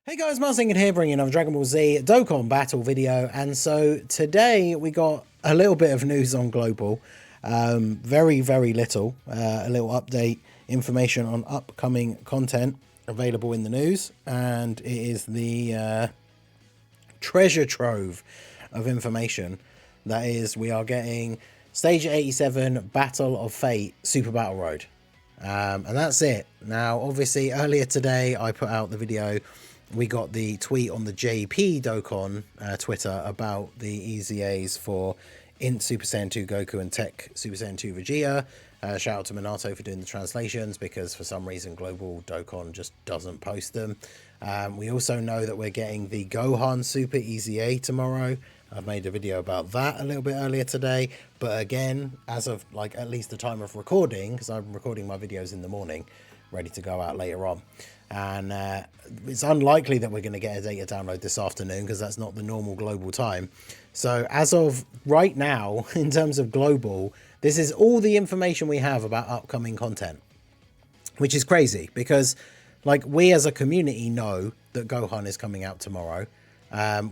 Hey guys, Marzinger here, bringing another Dragon Ball Z Dokkan battle video. And so today we got a little bit of news on Global. Very little. A little update, information on upcoming content available in the news. And it is the treasure trove of information. That is, we are getting Stage 87 Battle of Fate Super Battle Road. And that's it. Now, obviously, earlier today I put out the video. We got the tweet on the JP Dokkan Twitter about the EZAs for Int Super Saiyan 2 Goku and Tech Super Saiyan 2 Vegeta. Shout out to Minato for doing the translations, because for some reason Global Dokkan just doesn't post them. We also know that we're getting the Gohan Super EZA tomorrow. I've made a video about that a little bit earlier today, but again, as of like at least the time of recording, because I'm recording my videos in the morning, ready to go out later on, and it's unlikely that we're going to get a data download this afternoon, because that's not the normal global time. So as of right now, in terms of global, this is all the information we have about upcoming content, which is crazy, because like we as a community know that Gohan is coming out tomorrow.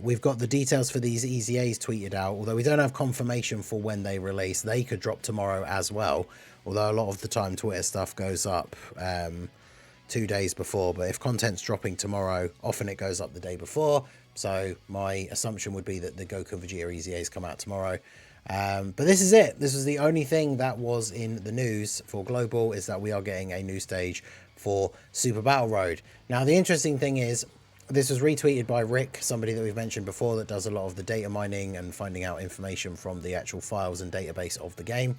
We've got the details for these EZAs tweeted out, although we don't have confirmation for when they release. They could drop tomorrow as well, although a lot of the time Twitter stuff goes up 2 days before. But if content's dropping tomorrow, often it goes up the day before. So my assumption would be that the Goku and Vegeta EZAs come out tomorrow. But this is it. This was the only thing that was in the news for Global, is that we are getting a new stage for Super Battle Road. Now, the interesting thing is, this was retweeted by Rick, somebody that we've mentioned before that does a lot of the data mining and finding out information from the actual files and database of the game.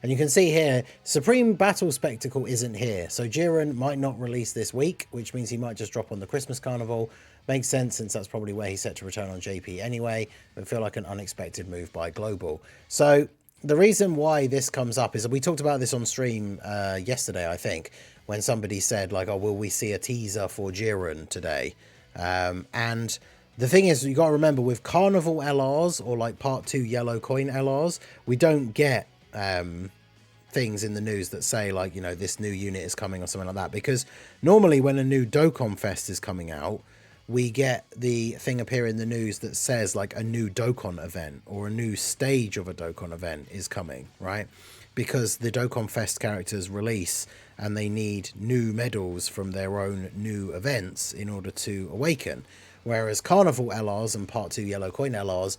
And you can see here, Supreme Battle Spectacle isn't here. So Jiren might not release this week, which means he might just drop on the Christmas Carnival. Makes sense, since that's probably where he's set to return on JP anyway. But feel like an unexpected move by Global. So the reason why this comes up is that we talked about this on stream yesterday, I think, when somebody said like, oh, will we see a teaser for Jiren today? And the thing is, you got to remember, with Carnival LRs or like Part 2 Yellow Coin LRs, we don't get things in the news that say like, you know, this new unit is coming or something like that, because normally when a new Dokkan Fest is coming out, we get the thing appear in the news that says like a new Dokkan event or a new stage of a Dokkan event is coming, right? Because the Dokkan Fest characters release and they need new medals from their own new events in order to awaken. Whereas Carnival LRs and Part 2 Yellow Coin LRs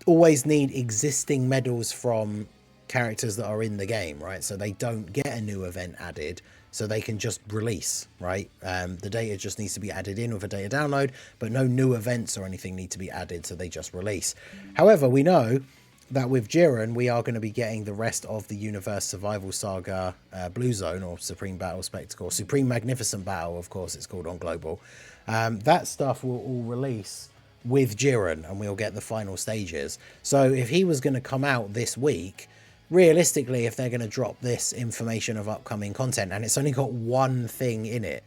always need existing medals from characters that are in the game, right? So they don't get a new event added, so they can just release, right? The data just needs to be added in with a data download, but no new events or anything need to be added, so they just release. However, we know that with Jiren, we are going to be getting the rest of the Universe Survival Saga Blue Zone, or Supreme Battle Spectacle, Supreme Magnificent Battle, of course it's called on Global. That stuff will all release with Jiren, and we'll get the final stages. So if he was going to come out this week, realistically, if they're going to drop this information of upcoming content, and it's only got one thing in it,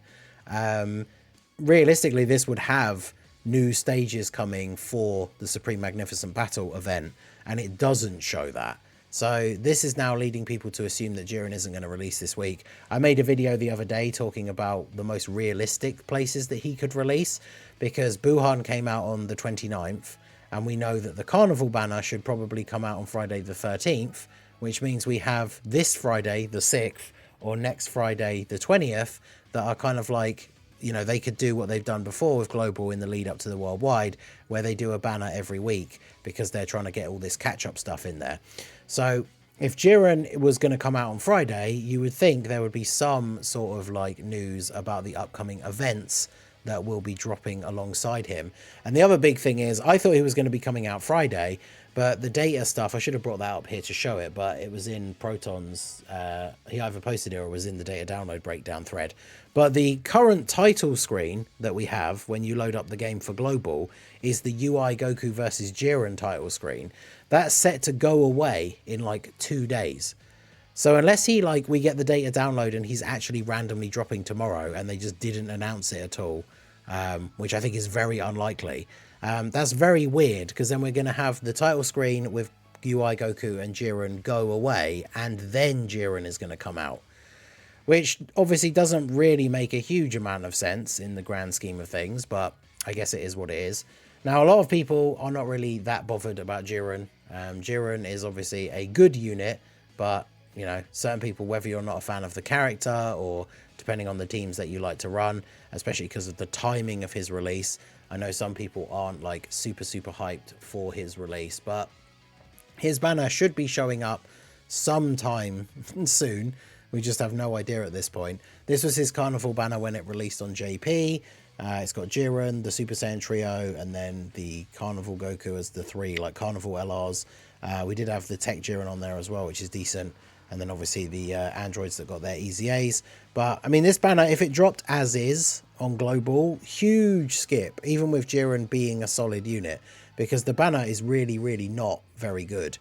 realistically, this would have new stages coming for the Supreme Magnificent Battle event, and it doesn't show that. So this is now leading people to assume that Jiren isn't going to release this week. I made a video the other day talking about the most realistic places that he could release, because Buhan came out on the 29th, and we know that the Carnival banner should probably come out on Friday the 13th, which means we have this Friday the 6th or next Friday the 20th that are kind of like, you know, they could do what they've done before with Global in the lead up to the Worldwide, where they do a banner every week because they're trying to get all this catch-up stuff in there. So if Jiren was going to come out on Friday, you would think there would be some sort of like news about the upcoming events that will be dropping alongside him. And the other big thing is, I thought he was going to be coming out Friday, but the data stuff, I should have brought that up here to show it, but it was in Proton's, he either posted it or was in the data download breakdown thread. But the current title screen that we have when you load up the game for Global is the UI Goku versus Jiren title screen. That's set to go away in like 2 days. So unless he like, we get the data download and he's actually randomly dropping tomorrow and they just didn't announce it at all, which I think is very unlikely. That's very weird, because then we're going to have the title screen with UI Goku and Jiren go away, and then Jiren is going to come out. which obviously doesn't really make a huge amount of sense in the grand scheme of things, but I guess it is what it is. Now, a lot of people are not really that bothered about Jiren. Jiren is obviously a good unit, but, you know, certain people, whether you're not a fan of the character or depending on the teams that you like to run, especially because of the timing of his release, I know some people aren't like super hyped for his release, but his banner should be showing up sometime soon. We just have no idea at this point. This was his Carnival banner when it released on JP. It's got Jiren, the Super Saiyan Trio, and then the Carnival Goku as the three, like, Carnival LRs. We did have the Tech Jiren on there as well, which is decent. And then obviously the androids that got their EZAs. But, I mean, this banner, if it dropped as is on Global, huge skip, even with Jiren being a solid unit, because the banner is really not very good.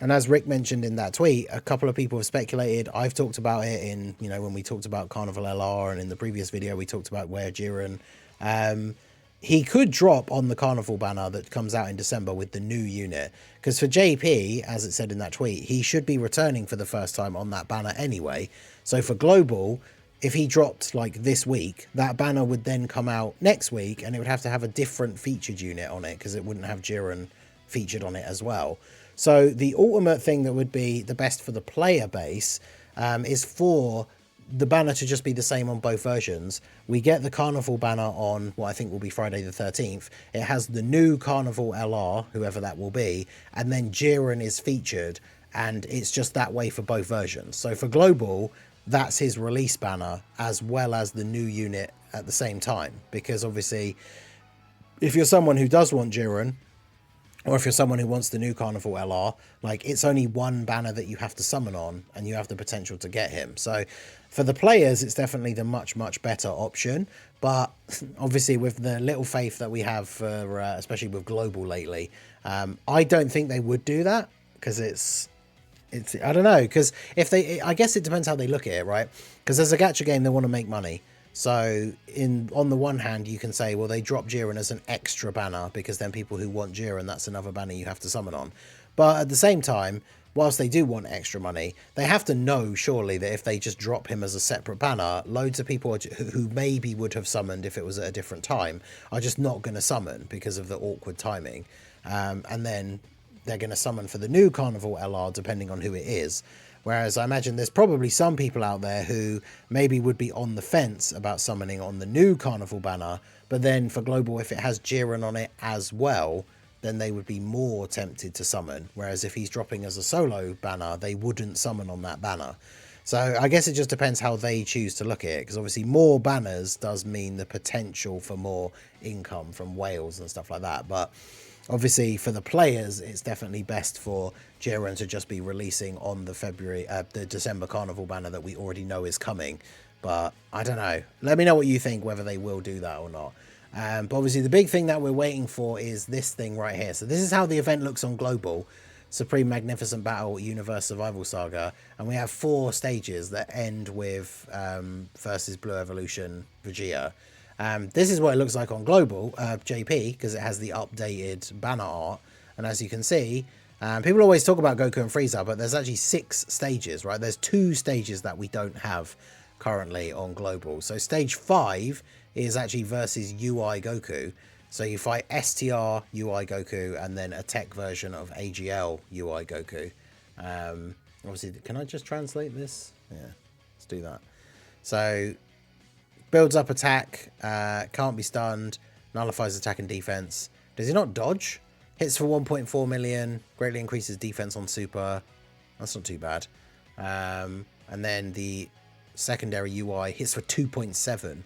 And as Rick mentioned in that tweet, a couple of people have speculated. I've talked about it in, you know, when we talked about Carnival LR, and in the previous video we talked about where Jiren, he could drop on the Carnival banner that comes out in December with the new unit. Because for JP, as it said in that tweet, he should be returning for the first time on that banner anyway. So for Global, if he dropped like this week, that banner would then come out next week, and it would have to have a different featured unit on it because it wouldn't have Jiren featured on it as well. So the ultimate thing that would be the best for the player base is for the banner to just be the same on both versions. We get the Carnival banner on what I think will be Friday the 13th. It has the new Carnival LR, whoever that will be, and then Jiren is featured, and it's just that way for both versions. So for Global, that's his release banner as well as the new unit at the same time, because obviously if you're someone who does want Jiren, or if you're someone who wants the new Carnival LR, like, it's only one banner that you have to summon on, and you have the potential to get him. So for the players, it's definitely the much better option. But obviously with the little faith that we have for, especially with Global lately, I don't think they would do that, because it's I don't know, because if they, I guess it depends how they look at it, right? Because as a gacha game, they want to make money. So on the one hand, you can say, well, they drop Jiren as an extra banner, because then people who want Jiren, that's another banner you have to summon on. But at the same time, whilst they do want extra money, they have to know, surely, that if they just drop him as a separate banner, loads of people who maybe would have summoned if it was at a different time are just not going to summon because of the awkward timing. And then they're going to summon for the new Carnival LR, depending on who it is. Whereas I imagine there's probably some people out there who maybe would be on the fence about summoning on the new Carnival banner, but then for Global, if it has Jiren on it as well, then they would be more tempted to summon. Whereas if he's dropping as a solo banner, they wouldn't summon on that banner. So I guess it just depends how they choose to look at it, because obviously more banners does mean the potential for more income from whales and stuff like that. But obviously for the players, it's definitely best for Jiren to just be releasing on the December Carnival banner that we already know is coming. But I don't know. Let me know what you think, whether they will do that or not. But obviously the big thing that we're waiting for is this thing right here. So this is how the event looks on Global. Supreme Magnificent Battle Universe Survival Saga. And we have 4 stages that end with versus Blue Evolution Vegeta. This is what it looks like on Global, JP, because it has the updated banner art. And as you can see, people always talk about Goku and Frieza, but there's actually 6 stages, right? There's 2 stages that we don't have currently on Global. So stage 5 is actually versus UI Goku. So you fight STR UI Goku and then a tech version of AGL UI Goku. Obviously, can I just translate this? Yeah, let's do that. So builds up attack, can't be stunned, nullifies attack and defense. Does he not dodge? Hits for 1.4 million, greatly increases defense on super. That's not too bad. And then the secondary UI hits for 2.7.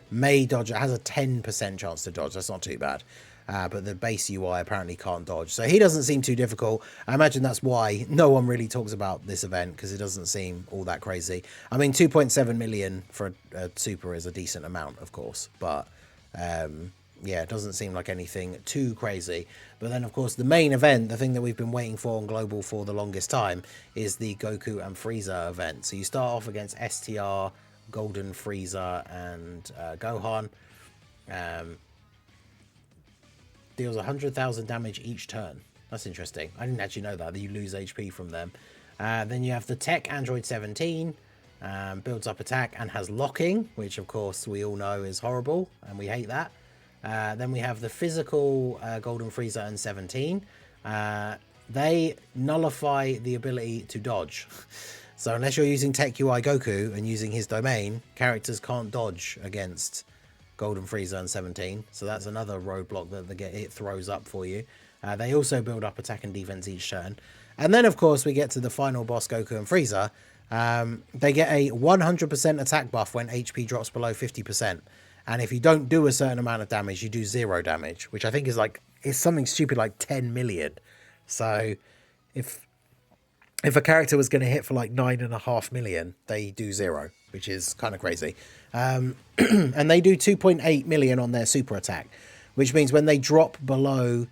May dodge, it has a 10% chance to dodge, that's not too bad. But the base UI apparently can't dodge. So he doesn't seem too difficult. I imagine that's why no one really talks about this event, because it doesn't seem all that crazy. I mean, 2.7 million for a super is a decent amount, of course. But yeah, it doesn't seem like anything too crazy. But then, of course, the main event, the thing that we've been waiting for on Global for the longest time, is the Goku and Frieza event. So you start off against STR, Golden Frieza, and Gohan. Deals 100,000 damage each turn. That's interesting. I didn't actually know that you lose HP from them. Then you have the Tech Android 17. builds up attack and has locking, which of course we all know is horrible and we hate that. Then we have the physical Golden Frieza and 17. They nullify the ability to dodge. So unless you're using Tech UI Goku and using his domain, characters can't dodge against Golden Frieza and 17. So that's another roadblock that it throws up for you. They also build up attack and defense each turn. And then, of course, we get to the final boss, Goku and Frieza. They get a 100% attack buff when HP drops below 50%. And if you don't do a certain amount of damage, you do 0 damage, which I think is like, it's something stupid like 10 million. So if a character was going to hit for like 9.5 million, they do 0, which is kind of crazy. And they do 2.8 million on their super attack, which means when they drop below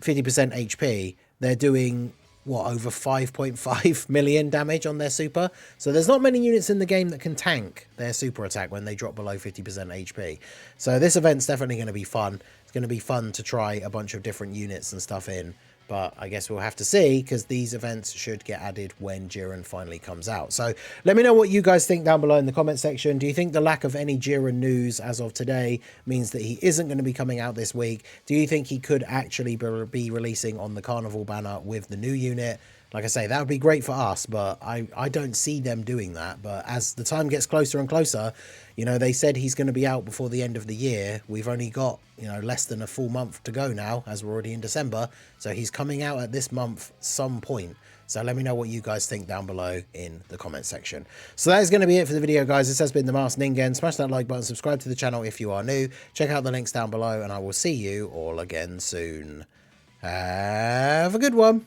50% HP, they're doing what, over 5.5 million damage on their super. So there's not many units in the game that can tank their super attack when they drop below 50% HP. So this event's definitely going to be fun. It's going to be fun to try a bunch of different units and stuff in. But I guess we'll have to see, because these events should get added when Jiren finally comes out. So let me know what you guys think down below in the comment section. Do you think the lack of any Jiren news as of today means that he isn't going to be coming out this week? Do you think he could actually be releasing on the Carnival banner with the new unit? Like I say, that would be great for us, but I don't see them doing that. But as the time gets closer and closer, you know, they said he's going to be out before the end of the year. We've only got, you know, less than a full month to go now, as we're already in December. So he's coming out at this month some point. So let me know what you guys think down below in the comment section. So that is going to be it for the video, guys. This has been the Masked Ningen. Smash that like button, subscribe to the channel if you are new. Check out the links down below, and I will see you all again soon. Have a good one.